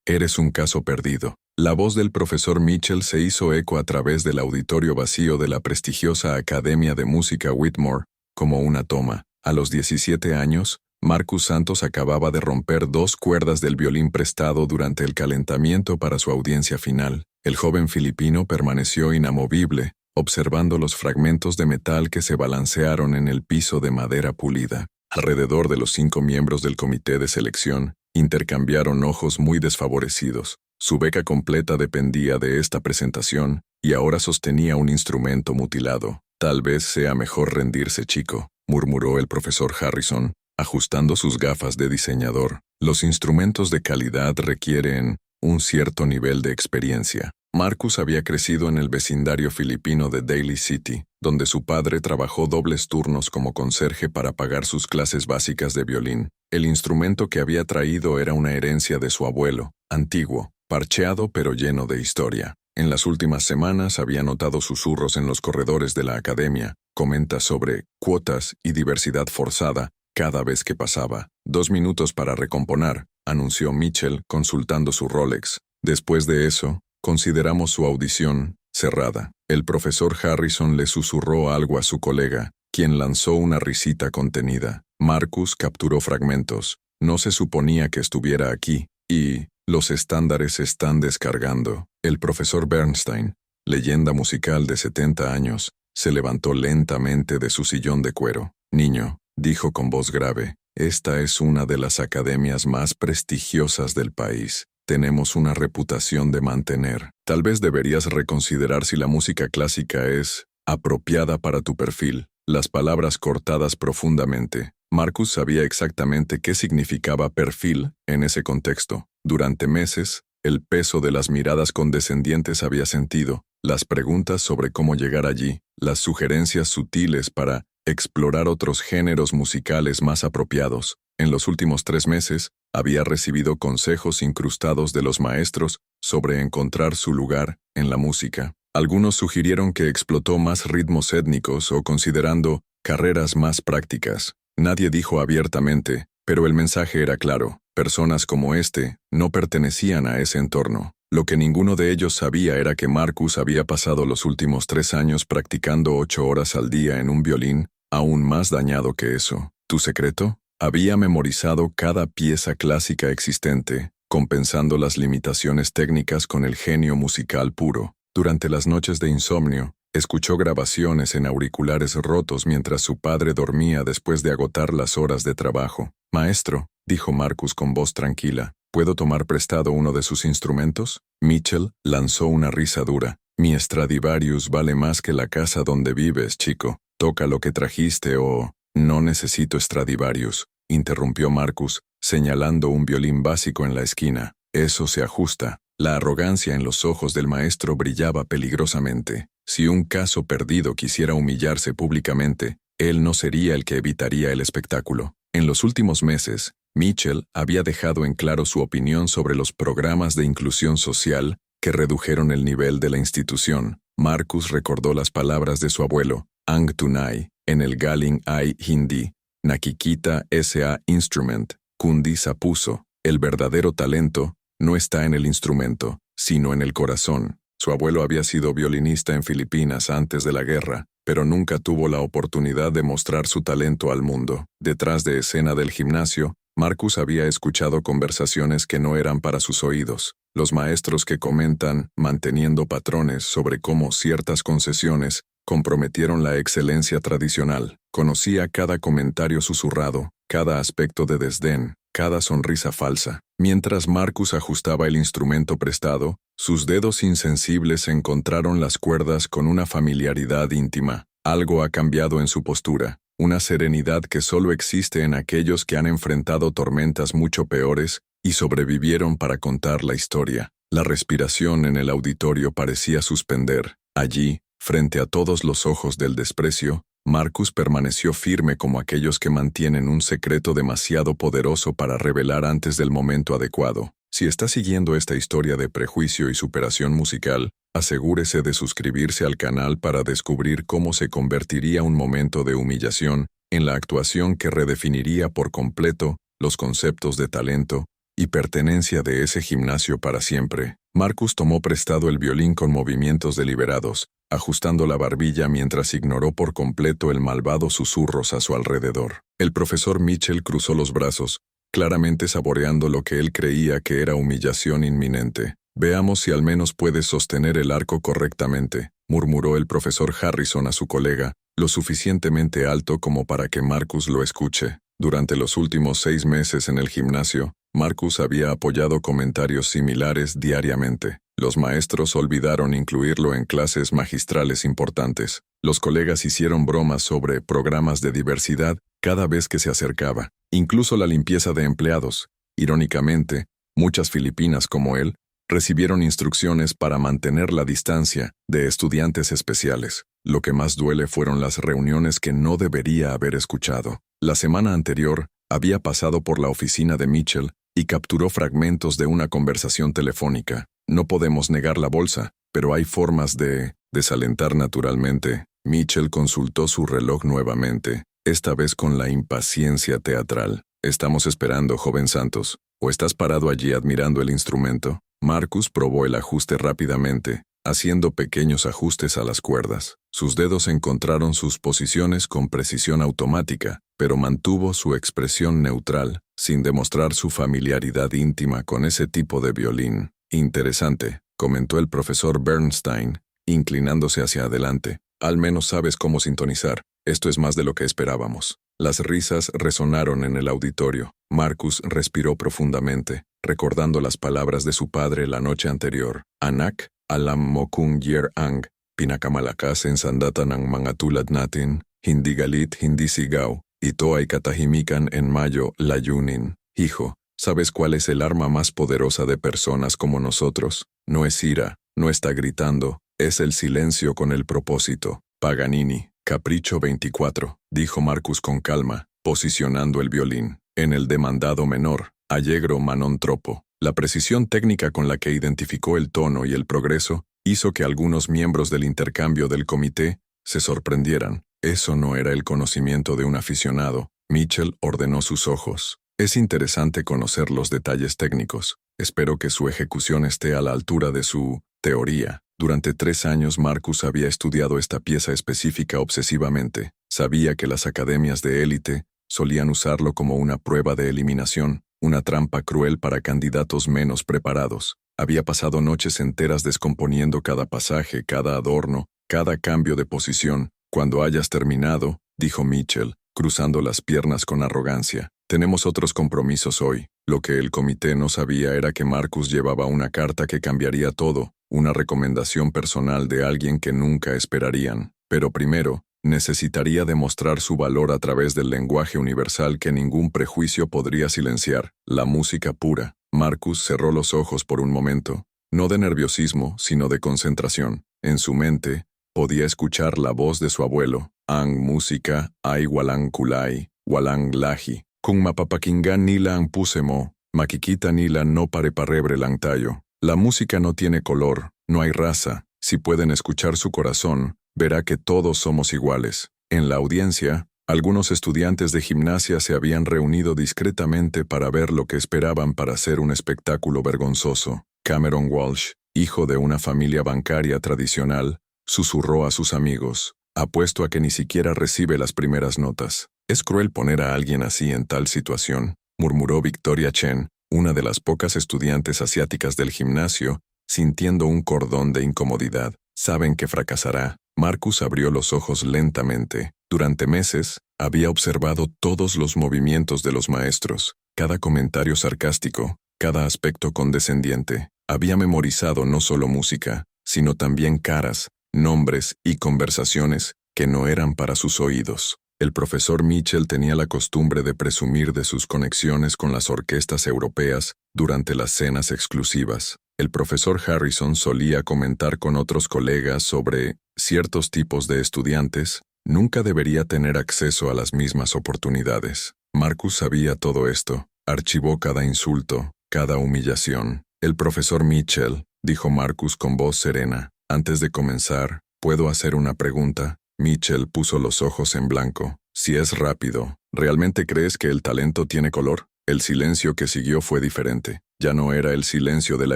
Eres un caso perdido. La voz del profesor Mitchell se hizo eco a través del auditorio vacío de la prestigiosa Academia de Música Whitmore, como una toma. A los 17 años, Marcus Santos acababa de romper 2 cuerdas del violín prestado durante el calentamiento para su audiencia final. El joven filipino permaneció inamovible, observando los fragmentos de metal que se balancearon en el piso de madera pulida. Alrededor de los 5 miembros del comité de selección intercambiaron ojos muy desfavorecidos. Su beca completa dependía de esta presentación, y ahora sostenía un instrumento mutilado. Tal vez sea mejor rendirse, chico, murmuró el profesor Harrison, ajustando sus gafas de diseñador. Los instrumentos de calidad requieren un cierto nivel de experiencia. Marcus había crecido en el vecindario filipino de Daly City, donde su padre trabajó dobles turnos como conserje para pagar sus clases básicas de violín. El instrumento que había traído era una herencia de su abuelo, antiguo, parcheado pero lleno de historia. En las últimas semanas había notado susurros en los corredores de la academia, comentas sobre cuotas y diversidad forzada cada vez que pasaba. 2 minutos para recomponer, anunció Mitchell consultando su Rolex. Después de eso, consideramos su audición cerrada. El profesor Harrison le susurró algo a su colega, quien lanzó una risita contenida. Marcus capturó fragmentos. No se suponía que estuviera aquí, y los estándares se están descargando. El profesor Bernstein, leyenda musical de 70 años, se levantó lentamente de su sillón de cuero. Niño, dijo con voz grave, esta es una de las academias más prestigiosas del país. Tenemos una reputación de mantener. Tal vez deberías reconsiderar si la música clásica es apropiada para tu perfil. Las palabras cortadas profundamente. Marcus sabía exactamente qué significaba perfil en ese contexto. Durante meses, el peso de las miradas condescendientes había sentido, las preguntas sobre cómo llegar allí, las sugerencias sutiles para explorar otros géneros musicales más apropiados. En los últimos 3 meses, había recibido consejos incrustados de los maestros sobre encontrar su lugar en la música. Algunos sugirieron que explotó más ritmos étnicos o considerando carreras más prácticas. Nadie dijo abiertamente, pero el mensaje era claro. Personas como este no pertenecían a ese entorno. Lo que ninguno de ellos sabía era que Marcus había pasado los últimos 3 años practicando 8 horas al día en un violín, aún más dañado que eso. ¿Tu secreto? Había memorizado cada pieza clásica existente, compensando las limitaciones técnicas con el genio musical puro. Durante las noches de insomnio, escuchó grabaciones en auriculares rotos mientras su padre dormía después de agotar las horas de trabajo. Maestro, dijo Marcus con voz tranquila, ¿puedo tomar prestado uno de sus instrumentos? Mitchell lanzó una risa dura. Mi Stradivarius vale más que la casa donde vives, chico. Toca lo que trajiste o... No necesito Stradivarius, interrumpió Marcus, señalando un violín básico en la esquina. Eso se ajusta. La arrogancia en los ojos del maestro brillaba peligrosamente. Si un caso perdido quisiera humillarse públicamente, él no sería el que evitaría el espectáculo. En los últimos meses, Mitchell había dejado en claro su opinión sobre los programas de inclusión social que redujeron el nivel de la institución. Marcus recordó las palabras de su abuelo, Ang Tunai, en el Galing Ai Hindi, Nakikita S.A. Instrument, Kundi Sapuso. El verdadero talento no está en el instrumento, sino en el corazón. Su abuelo había sido violinista en Filipinas antes de la guerra, pero nunca tuvo la oportunidad de mostrar su talento al mundo. Detrás de escena del gimnasio, Marcus había escuchado conversaciones que no eran para sus oídos. Los maestros que comentan, manteniendo patrones sobre cómo ciertas concesiones comprometieron la excelencia tradicional. Conocía cada comentario susurrado, cada aspecto de desdén, cada sonrisa falsa. Mientras Marcus ajustaba el instrumento prestado, sus dedos insensibles encontraron las cuerdas con una familiaridad íntima. Algo ha cambiado en su postura, una serenidad que solo existe en aquellos que han enfrentado tormentas mucho peores y sobrevivieron para contar la historia. La respiración en el auditorio parecía suspender. Allí, frente a todos los ojos del desprecio, Marcus permaneció firme como aquellos que mantienen un secreto demasiado poderoso para revelar antes del momento adecuado. Si está siguiendo esta historia de prejuicio y superación musical, asegúrese de suscribirse al canal para descubrir cómo se convertiría un momento de humillación en la actuación que redefiniría por completo los conceptos de talento y pertenencia de ese gimnasio para siempre. Marcus tomó prestado el violín con movimientos deliberados, ajustando la barbilla mientras ignoró por completo el malvado susurros a su alrededor. El profesor Mitchell cruzó los brazos, claramente saboreando lo que él creía que era humillación inminente. «Veamos si al menos puedes sostener el arco correctamente», murmuró el profesor Harrison a su colega, lo suficientemente alto como para que Marcus lo escuche. Durante los últimos 6 meses en el gimnasio, Marcus había apoyado comentarios similares diariamente. Los maestros olvidaron incluirlo en clases magistrales importantes. Los colegas hicieron bromas sobre programas de diversidad cada vez que se acercaba. Incluso la limpieza de empleados. Irónicamente, muchas filipinas como él recibieron instrucciones para mantener la distancia de estudiantes especiales. Lo que más duele fueron las reuniones que no debería haber escuchado. La semana anterior, había pasado por la oficina de Mitchell y capturó fragmentos de una conversación telefónica. No podemos negar la bolsa, pero hay formas de desalentar naturalmente. Mitchell consultó su reloj nuevamente, esta vez con la impaciencia teatral. «Estamos esperando, joven Santos. ¿O estás parado allí admirando el instrumento?» Marcus probó el ajuste rápidamente, haciendo pequeños ajustes a las cuerdas. Sus dedos encontraron sus posiciones con precisión automática, pero mantuvo su expresión neutral, sin demostrar su familiaridad íntima con ese tipo de violín. «Interesante», comentó el profesor Bernstein, inclinándose hacia adelante. «Al menos sabes cómo sintonizar. Esto es más de lo que esperábamos». Las risas resonaron en el auditorio. Marcus respiró profundamente, recordando las palabras de su padre la noche anterior. «Anak, alam mo kung yer ang pinakamalakas en sandatan ng mga tulad natin, hindi galit, hindi sigaw, ito ay katahimikan en mayo layunin». «Hijo, ¿sabes cuál es el arma más poderosa de personas como nosotros? No es ira, no está gritando, es el silencio con el propósito». Paganini. «Capricho 24», dijo Marcus con calma, posicionando el violín. En el demandado menor, Allegro ma non troppo. La precisión técnica con la que identificó el tono y el progreso hizo que algunos miembros del intercambio del comité se sorprendieran. Eso no era el conocimiento de un aficionado. Mitchell ordenó sus ojos. «Es interesante conocer los detalles técnicos. Espero que su ejecución esté a la altura de su teoría». Durante 3 años Marcus había estudiado esta pieza específica obsesivamente. Sabía que las academias de élite solían usarlo como una prueba de eliminación, una trampa cruel para candidatos menos preparados. Había pasado noches enteras descomponiendo cada pasaje, cada adorno, cada cambio de posición. «Cuando hayas terminado», dijo Mitchell, cruzando las piernas con arrogancia, «tenemos otros compromisos hoy». Lo que el comité no sabía era que Marcus llevaba una carta que cambiaría todo, una recomendación personal de alguien que nunca esperarían. Pero primero, necesitaría demostrar su valor a través del lenguaje universal que ningún prejuicio podría silenciar, la música pura. Marcus cerró los ojos por un momento, no de nerviosismo, sino de concentración. En su mente, podía escuchar la voz de su abuelo. «Ang música ay walang kulay, walang lahi. Kung mapapakinggan nila ang puso mo, makikita nila no pare-parebre lang tayo». La música no tiene color, no hay raza. Si pueden escuchar su corazón, verá que todos somos iguales. En la audiencia, algunos estudiantes de gimnasia se habían reunido discretamente para ver lo que esperaban para hacer un espectáculo vergonzoso. Cameron Walsh, hijo de una familia bancaria tradicional, susurró a sus amigos: «Apuesto a que ni siquiera recibe las primeras notas». «Es cruel poner a alguien así en tal situación», murmuró Victoria Chen, una de las pocas estudiantes asiáticas del gimnasio, sintiendo un cordón de incomodidad. «Saben que fracasará». Marcus abrió los ojos lentamente. Durante meses, había observado todos los movimientos de los maestros, cada comentario sarcástico, cada aspecto condescendiente. Había memorizado no solo música, sino también caras, nombres y conversaciones que no eran para sus oídos. El profesor Mitchell tenía la costumbre de presumir de sus conexiones con las orquestas europeas durante las cenas exclusivas. El profesor Harrison solía comentar con otros colegas sobre ciertos tipos de estudiantes. Nunca debería tener acceso a las mismas oportunidades. Marcus sabía todo esto. Archivó cada insulto, cada humillación. «El profesor Mitchell», dijo Marcus con voz serena. «Antes de comenzar, ¿puedo hacer una pregunta?» Mitchell puso los ojos en blanco. «Si es rápido, ¿realmente crees que el talento tiene color?» El silencio que siguió fue diferente. Ya no era el silencio de la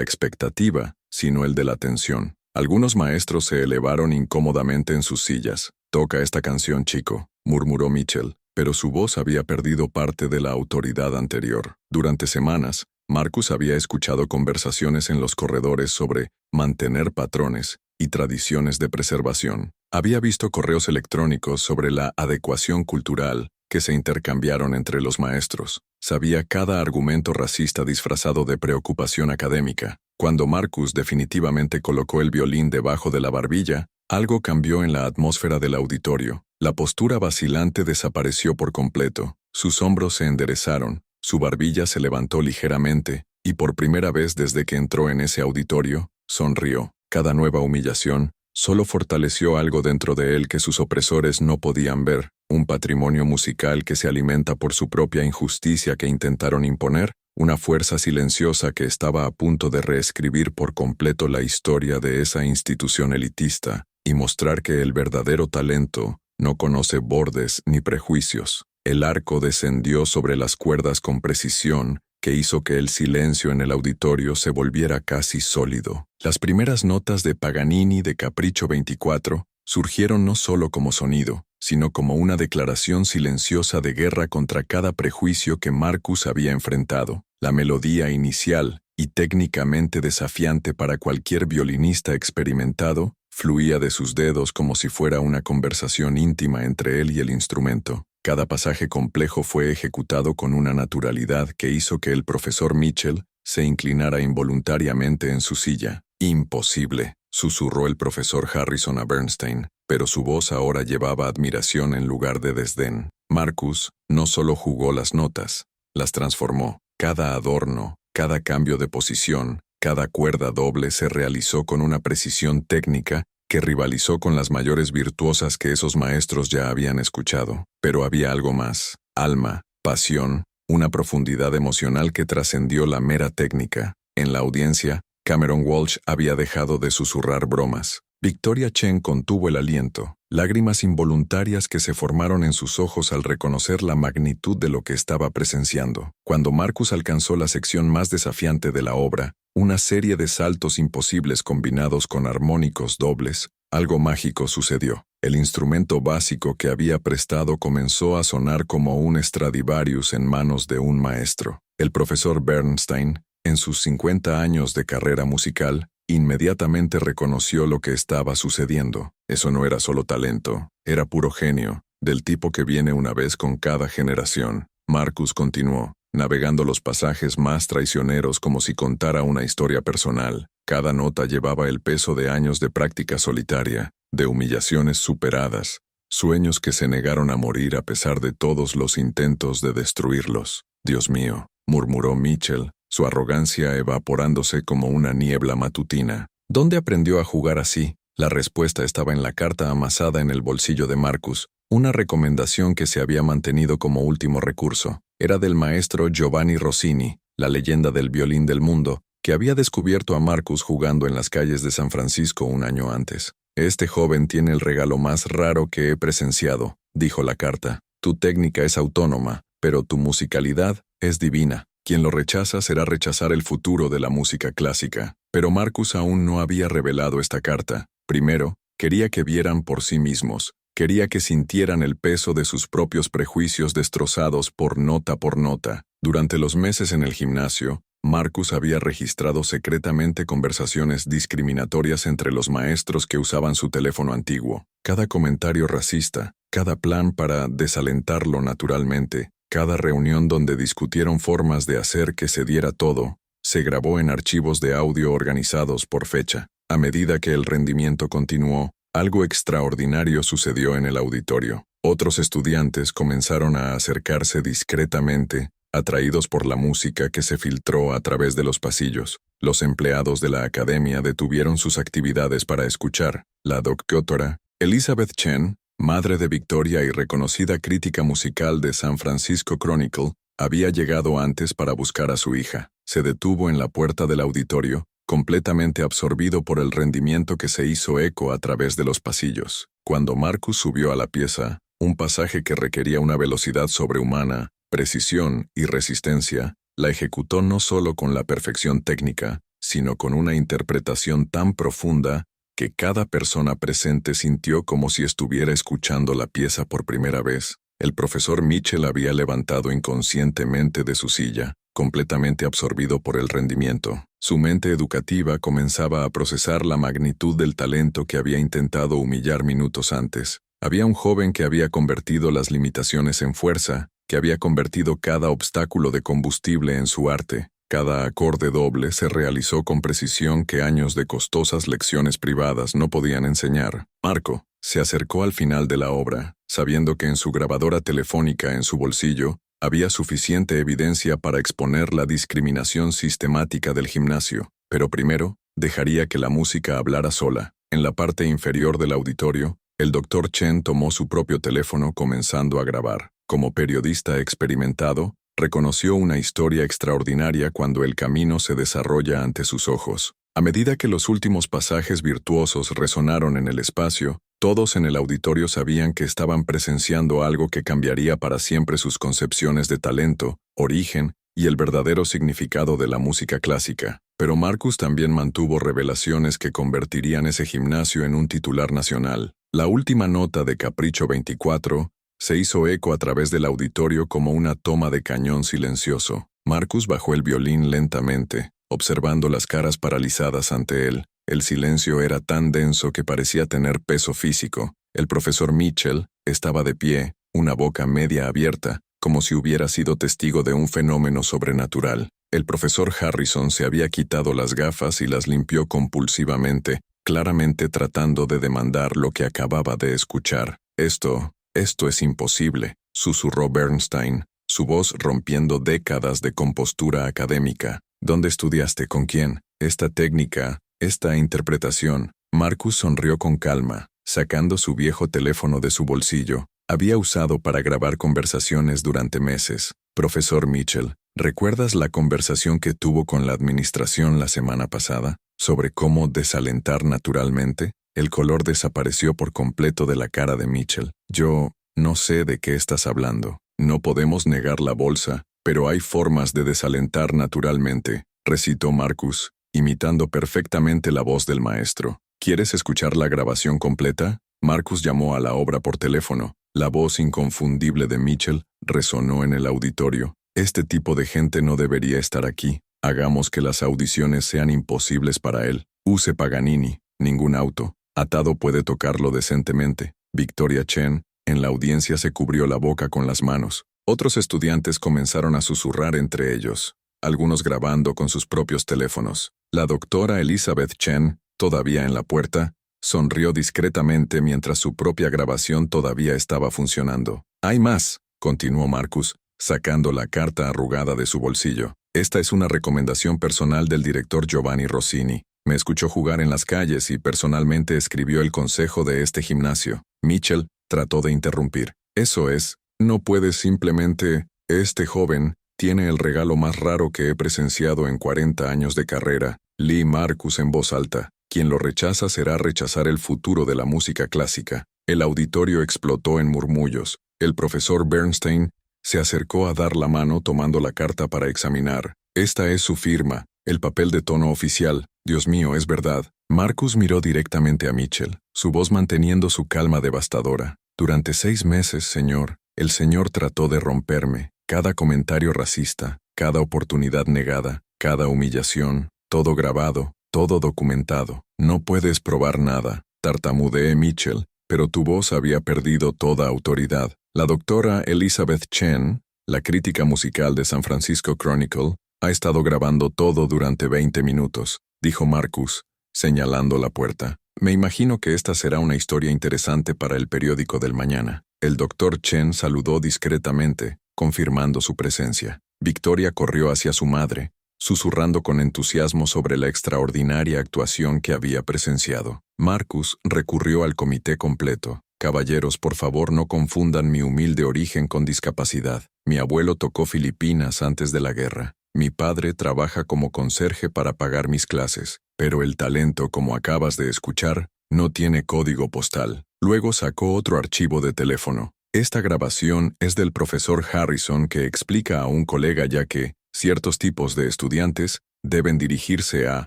expectativa, sino el de la tensión. Algunos maestros se elevaron incómodamente en sus sillas. «Toca esta canción, chico», murmuró Mitchell, pero su voz había perdido parte de la autoridad anterior. Durante semanas, Marcus había escuchado conversaciones en los corredores sobre mantener patrones y tradiciones de preservación. Había visto correos electrónicos sobre la adecuación cultural que se intercambiaron entre los maestros. Sabía cada argumento racista disfrazado de preocupación académica. Cuando Marcus definitivamente colocó el violín debajo de la barbilla, algo cambió en la atmósfera del auditorio. La postura vacilante desapareció por completo. Sus hombros se enderezaron, su barbilla se levantó ligeramente, y por primera vez desde que entró en ese auditorio, sonrió. Cada nueva humillación solo fortaleció algo dentro de él que sus opresores no podían ver, un patrimonio musical que se alimenta por su propia injusticia que intentaron imponer, una fuerza silenciosa que estaba a punto de reescribir por completo la historia de esa institución elitista y mostrar que el verdadero talento no conoce bordes ni prejuicios. El arco descendió sobre las cuerdas con precisión que hizo que el silencio en el auditorio se volviera casi sólido. Las primeras notas de Paganini de Capricho 24 surgieron no solo como sonido, sino como una declaración silenciosa de guerra contra cada prejuicio que Marcus había enfrentado. La melodía inicial, y técnicamente desafiante para cualquier violinista experimentado, fluía de sus dedos como si fuera una conversación íntima entre él y el instrumento. Cada pasaje complejo fue ejecutado con una naturalidad que hizo que el profesor Mitchell se inclinara involuntariamente en su silla. «Imposible», susurró el profesor Harrison a Bernstein, pero su voz ahora llevaba admiración en lugar de desdén. Marcus no solo jugó las notas, las transformó. Cada adorno, cada cambio de posición, cada cuerda doble se realizó con una precisión técnica que rivalizó con las mayores virtuosas que esos maestros ya habían escuchado. Pero había algo más: alma, pasión, una profundidad emocional que trascendió la mera técnica. En la audiencia, Cameron Walsh había dejado de susurrar bromas. Victoria Chen contuvo el aliento, lágrimas involuntarias que se formaron en sus ojos al reconocer la magnitud de lo que estaba presenciando. Cuando Marcus alcanzó la sección más desafiante de la obra, una serie de saltos imposibles combinados con armónicos dobles, algo mágico sucedió. El instrumento básico que había prestado comenzó a sonar como un Stradivarius en manos de un maestro. El profesor Bernstein, en sus 50 años de carrera musical, inmediatamente reconoció lo que estaba sucediendo. Eso no era solo talento, era puro genio, del tipo que viene una vez con cada generación. Marcus continuó, navegando los pasajes más traicioneros como si contara una historia personal. Cada nota llevaba el peso de años de práctica solitaria, de humillaciones superadas, sueños que se negaron a morir a pesar de todos los intentos de destruirlos. «Dios mío», murmuró Mitchell, su arrogancia evaporándose como una niebla matutina. ¿Dónde aprendió a jugar así? La respuesta estaba en la carta amasada en el bolsillo de Marcus, una recomendación que se había mantenido como último recurso. Era del maestro Giovanni Rossini, la leyenda del violín del mundo, que había descubierto a Marcus jugando en las calles de San Francisco un año antes. «Este joven tiene el regalo más raro que he presenciado», dijo la carta. «Tu técnica es autónoma, pero tu musicalidad es divina. Quien lo rechaza será rechazar el futuro de la música clásica». Pero Marcus aún no había revelado esta carta. Primero, quería que vieran por sí mismos. Quería que sintieran el peso de sus propios prejuicios destrozados por nota por nota. Durante los meses en el gimnasio, Marcus había registrado secretamente conversaciones discriminatorias entre los maestros que usaban su teléfono antiguo. Cada comentario racista, cada plan para desalentarlo naturalmente, cada reunión donde discutieron formas de hacer que se diera todo, se grabó en archivos de audio organizados por fecha. A medida que el rendimiento continuó, algo extraordinario sucedió en el auditorio. Otros estudiantes comenzaron a acercarse discretamente, atraídos por la música que se filtró a través de los pasillos. Los empleados de la academia detuvieron sus actividades para escuchar. La doctora Elizabeth Chen, madre de Victoria y reconocida crítica musical de San Francisco Chronicle, había llegado antes para buscar a su hija. Se detuvo en la puerta del auditorio, completamente absorbido por el rendimiento que se hizo eco a través de los pasillos. Cuando Marcus subió a la pieza, un pasaje que requería una velocidad sobrehumana, precisión y resistencia, la ejecutó no solo con la perfección técnica, sino con una interpretación tan profunda que cada persona presente sintió como si estuviera escuchando la pieza por primera vez. El profesor Mitchell había levantado inconscientemente de su silla, completamente absorbido por el rendimiento. Su mente educativa comenzaba a procesar la magnitud del talento que había intentado humillar minutos antes. Había un joven que había convertido las limitaciones en fuerza, que había convertido cada obstáculo de combustible en su arte. Cada acorde doble se realizó con precisión que años de costosas lecciones privadas no podían enseñar. Marco se acercó al final de la obra, sabiendo que en su grabadora telefónica en su bolsillo había suficiente evidencia para exponer la discriminación sistemática del gimnasio. Pero primero, dejaría que la música hablara sola. En la parte inferior del auditorio, el Dr. Chen tomó su propio teléfono comenzando a grabar. Como periodista experimentado, reconoció una historia extraordinaria cuando el camino se desarrolla ante sus ojos. A medida que los últimos pasajes virtuosos resonaron en el espacio, todos en el auditorio sabían que estaban presenciando algo que cambiaría para siempre sus concepciones de talento, origen y el verdadero significado de la música clásica. Pero Marcus también mantuvo revelaciones que convertirían ese gimnasio en un titular nacional. La última nota de Capricho 24 se hizo eco a través del auditorio como una toma de cañón silencioso. Marcus bajó el violín lentamente, observando las caras paralizadas ante él. El silencio era tan denso que parecía tener peso físico. El profesor Mitchell estaba de pie, una boca media abierta, como si hubiera sido testigo de un fenómeno sobrenatural. El profesor Harrison se había quitado las gafas y las limpió compulsivamente, claramente tratando de demandar lo que acababa de escuchar. Esto es imposible, susurró Bernstein, su voz rompiendo décadas de compostura académica. ¿Dónde estudiaste? ¿Con quién? Esta técnica, esta interpretación. Marcus sonrió con calma, sacando su viejo teléfono de su bolsillo. Había usado para grabar conversaciones durante meses. Profesor Mitchell, ¿recuerdas la conversación que tuvo con la administración la semana pasada sobre cómo desalentar naturalmente? El color desapareció por completo de la cara de Mitchell. Yo no sé de qué estás hablando. No podemos negar la bolsa, pero hay formas de desalentar naturalmente, recitó Marcus, imitando perfectamente la voz del maestro. ¿Quieres escuchar la grabación completa? Marcus llamó a la obra por teléfono. La voz inconfundible de Mitchell resonó en el auditorio. Este tipo de gente no debería estar aquí. Hagamos que las audiciones sean imposibles para él. Use Paganini, ningún auto. Atado puede tocarlo decentemente. Victoria Chen, en la audiencia, se cubrió la boca con las manos. Otros estudiantes comenzaron a susurrar entre ellos, algunos grabando con sus propios teléfonos. La doctora Elizabeth Chen, todavía en la puerta, sonrió discretamente mientras su propia grabación todavía estaba funcionando. «Hay más», continuó Marcus, sacando la carta arrugada de su bolsillo. «Esta es una recomendación personal del director Giovanni Rossini. Me escuchó jugar en las calles y personalmente escribió el consejo de este gimnasio». Mitchell trató de interrumpir. «Eso es, no puedes simplemente... Este joven tiene el regalo más raro que he presenciado en 40 años de carrera», Lee Marcus en voz alta. «Quien lo rechaza será rechazar el futuro de la música clásica». El auditorio explotó en murmullos. El profesor Bernstein se acercó a dar la mano tomando la carta para examinar. «Esta es su firma, el papel de tono oficial. Dios mío, es verdad». Marcus miró directamente a Mitchell, su voz manteniendo su calma devastadora. «Durante 6 meses, señor, el señor trató de romperme. Cada comentario racista, cada oportunidad negada, cada humillación, todo grabado, todo documentado. No puedes probar nada», tartamudeé Mitchell, pero tu voz había perdido toda autoridad. La doctora Elizabeth Chen, la crítica musical de San Francisco Chronicle, ha estado grabando todo durante 20 minutos, dijo Marcus, señalando la puerta. «Me imagino que esta será una historia interesante para el periódico del mañana». El doctor Chen saludó discretamente, confirmando su presencia. Victoria corrió hacia su madre, susurrando con entusiasmo sobre la extraordinaria actuación que había presenciado. Marcus recurrió al comité completo. «Caballeros, por favor no confundan mi humilde origen con discapacidad. Mi abuelo tocó Filipinas antes de la guerra. Mi padre trabaja como conserje para pagar mis clases, pero el talento, como acabas de escuchar, no tiene código postal». Luego sacó otro archivo de teléfono. Esta grabación es del profesor Harrison que explica a un colega ya que ciertos tipos de estudiantes deben dirigirse a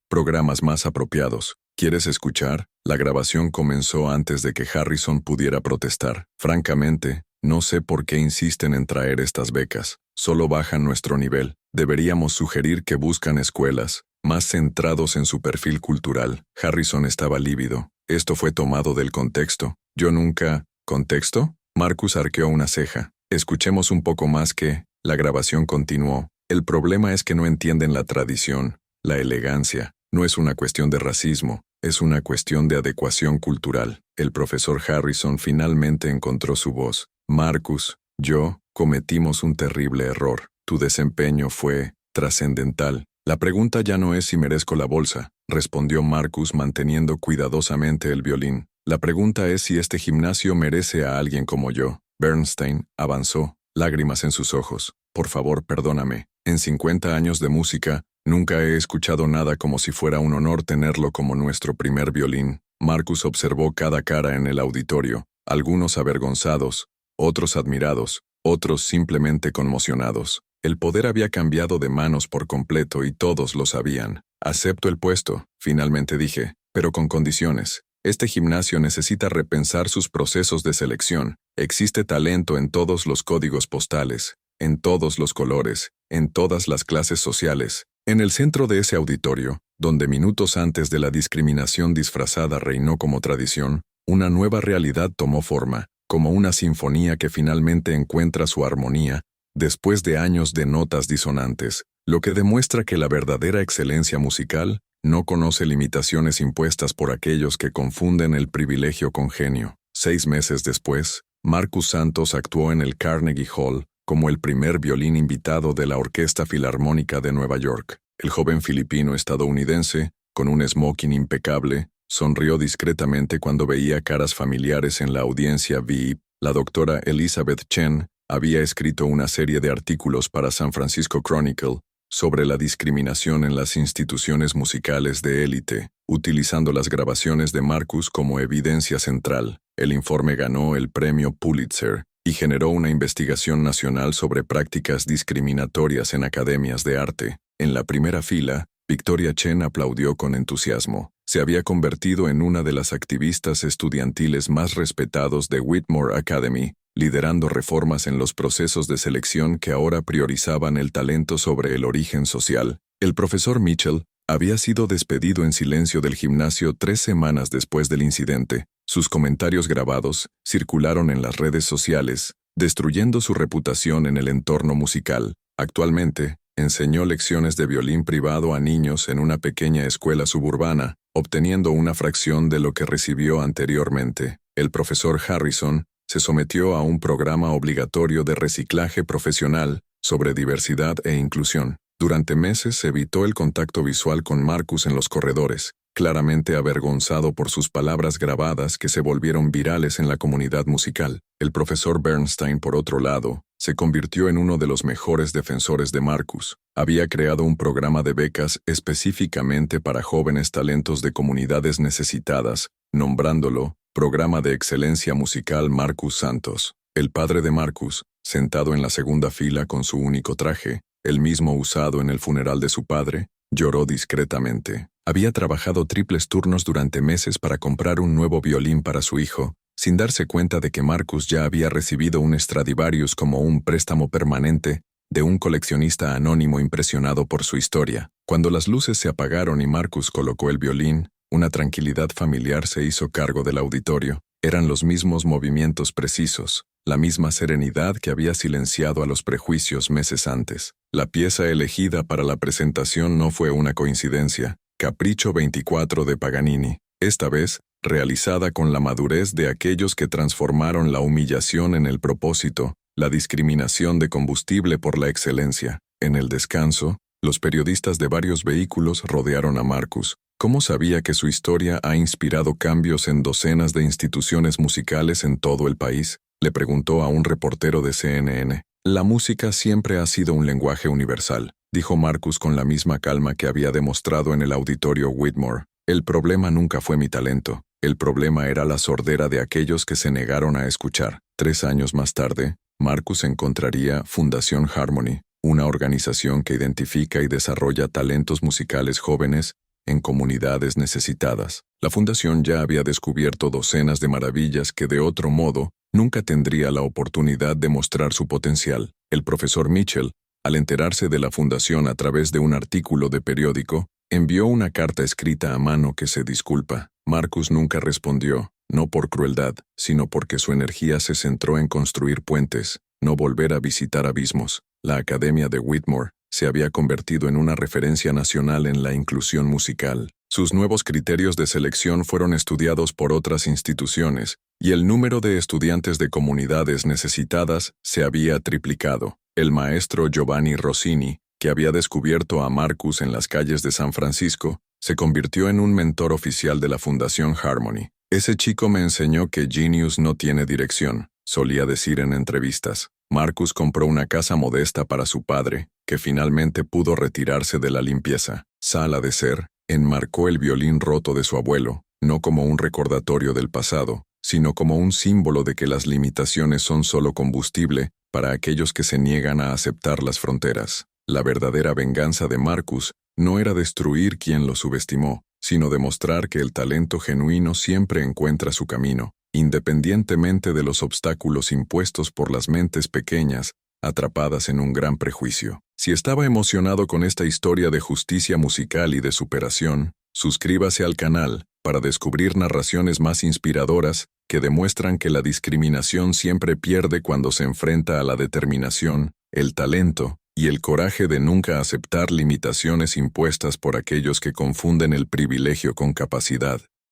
programas más apropiados. ¿Quieres escuchar? La grabación comenzó antes de que Harrison pudiera protestar. Francamente, no sé por qué insisten en traer estas becas. Solo bajan nuestro nivel. Deberíamos sugerir que buscan escuelas más centrados en su perfil cultural. Harrison estaba lívido. Esto fue tomado del contexto. Yo nunca... ¿Contexto? Marcus arqueó una ceja. Escuchemos un poco más que... La grabación continuó. El problema es que no entienden la tradición, la elegancia. No es una cuestión de racismo, es una cuestión de adecuación cultural. El profesor Harrison finalmente encontró su voz. Marcus, yo, cometimos un terrible error. Tu desempeño fue trascendental. La pregunta ya no es si merezco la bolsa, respondió Marcus manteniendo cuidadosamente el violín. La pregunta es si este gimnasio merece a alguien como yo. Bernstein avanzó, lágrimas en sus ojos. Por favor, perdóname. En 50 años de música, nunca he escuchado nada como si fuera un honor tenerlo como nuestro primer violín. Marcus observó cada cara en el auditorio, algunos avergonzados, otros admirados, otros simplemente conmocionados. El poder había cambiado de manos por completo y todos lo sabían. Acepto el puesto, finalmente dije, pero con condiciones. Este gimnasio necesita repensar sus procesos de selección. Existe talento en todos los códigos postales, en todos los colores, en todas las clases sociales. En el centro de ese auditorio, donde minutos antes de la discriminación disfrazada reinó como tradición, una nueva realidad tomó forma, como una sinfonía que finalmente encuentra su armonía, después de años de notas disonantes, lo que demuestra que la verdadera excelencia musical no conoce limitaciones impuestas por aquellos que confunden el privilegio con genio. 6 meses después, Marcus Santos actuó en el Carnegie Hall como el primer violín invitado de la Orquesta Filarmónica de Nueva York. El joven filipino estadounidense, con un smoking impecable, sonrió discretamente cuando veía caras familiares en la audiencia VIP. La doctora Elizabeth Chen había escrito una serie de artículos para San Francisco Chronicle sobre la discriminación en las instituciones musicales de élite, utilizando las grabaciones de Marcus como evidencia central. El informe ganó el premio Pulitzer y generó una investigación nacional sobre prácticas discriminatorias en academias de arte. En la primera fila, Victoria Chen aplaudió con entusiasmo. Se había convertido en una de las activistas estudiantiles más respetados de Whitmore Academy, liderando reformas en los procesos de selección que ahora priorizaban el talento sobre el origen social. El profesor Mitchell había sido despedido en silencio del gimnasio 3 semanas después del incidente. Sus comentarios grabados circularon en las redes sociales, destruyendo su reputación en el entorno musical. Actualmente, enseñó lecciones de violín privado a niños en una pequeña escuela suburbana, obteniendo una fracción de lo que recibió anteriormente. El profesor Harrison se sometió a un programa obligatorio de reciclaje profesional sobre diversidad e inclusión. Durante meses evitó el contacto visual con Marcus en los corredores, claramente avergonzado por sus palabras grabadas que se volvieron virales en la comunidad musical. El profesor Bernstein, por otro lado, se convirtió en uno de los mejores defensores de Marcus. Había creado un programa de becas específicamente para jóvenes talentos de comunidades necesitadas, nombrándolo Programa de Excelencia Musical Marcus Santos. El padre de Marcus, sentado en la segunda fila con su único traje, el mismo usado en el funeral de su padre, lloró discretamente. Había trabajado triples turnos durante meses para comprar un nuevo violín para su hijo, sin darse cuenta de que Marcus ya había recibido un Stradivarius como un préstamo permanente de un coleccionista anónimo impresionado por su historia. Cuando las luces se apagaron y Marcus colocó el violín, una tranquilidad familiar se hizo cargo del auditorio. Eran los mismos movimientos precisos, la misma serenidad que había silenciado a los prejuicios meses antes. La pieza elegida para la presentación no fue una coincidencia. Capricho 24 de Paganini, esta vez realizada con la madurez de aquellos que transformaron la humillación en el propósito, la discriminación de combustible por la excelencia. En el descanso, los periodistas de varios vehículos rodearon a Marcus. ¿Cómo sabía que su historia ha inspirado cambios en docenas de instituciones musicales en todo el país? Le preguntó a un reportero de CNN. La música siempre ha sido un lenguaje universal, dijo Marcus con la misma calma que había demostrado en el auditorio Whitmore. El problema nunca fue mi talento. El problema era la sordera de aquellos que se negaron a escuchar. 3 años más tarde, Marcus encontraría Fundación Harmony, una organización que identifica y desarrolla talentos musicales jóvenes en comunidades necesitadas. La fundación ya había descubierto docenas de maravillas que de otro modo nunca tendría la oportunidad de mostrar su potencial. El profesor Mitchell, al enterarse de la fundación a través de un artículo de periódico, envió una carta escrita a mano que se disculpa. Marcus nunca respondió, no por crueldad, sino porque su energía se centró en construir puentes, no volver a visitar abismos. La Academia de Whitmore se había convertido en una referencia nacional en la inclusión musical. Sus nuevos criterios de selección fueron estudiados por otras instituciones, y el número de estudiantes de comunidades necesitadas se había triplicado. El maestro Giovanni Rossini, que había descubierto a Marcus en las calles de San Francisco, se convirtió en un mentor oficial de la Fundación Harmony. Ese chico me enseñó que Genius no tiene dirección, solía decir en entrevistas. Marcus compró una casa modesta para su padre, que finalmente pudo retirarse de la limpieza. Sala de ser, enmarcó el violín roto de su abuelo, no como un recordatorio del pasado, sino como un símbolo de que las limitaciones son solo combustible para aquellos que se niegan a aceptar las fronteras. La verdadera venganza de Marcus no era destruir quien lo subestimó, sino demostrar que el talento genuino siempre encuentra su camino, independientemente de los obstáculos impuestos por las mentes pequeñas, atrapadas en un gran prejuicio. Si estaba emocionado con esta historia de justicia musical y de superación, suscríbase al canal para descubrir narraciones más inspiradoras que demuestran que la discriminación siempre pierde cuando se enfrenta a la determinación, el talento y el coraje de nunca aceptar limitaciones impuestas por aquellos que confunden el privilegio con capacidad.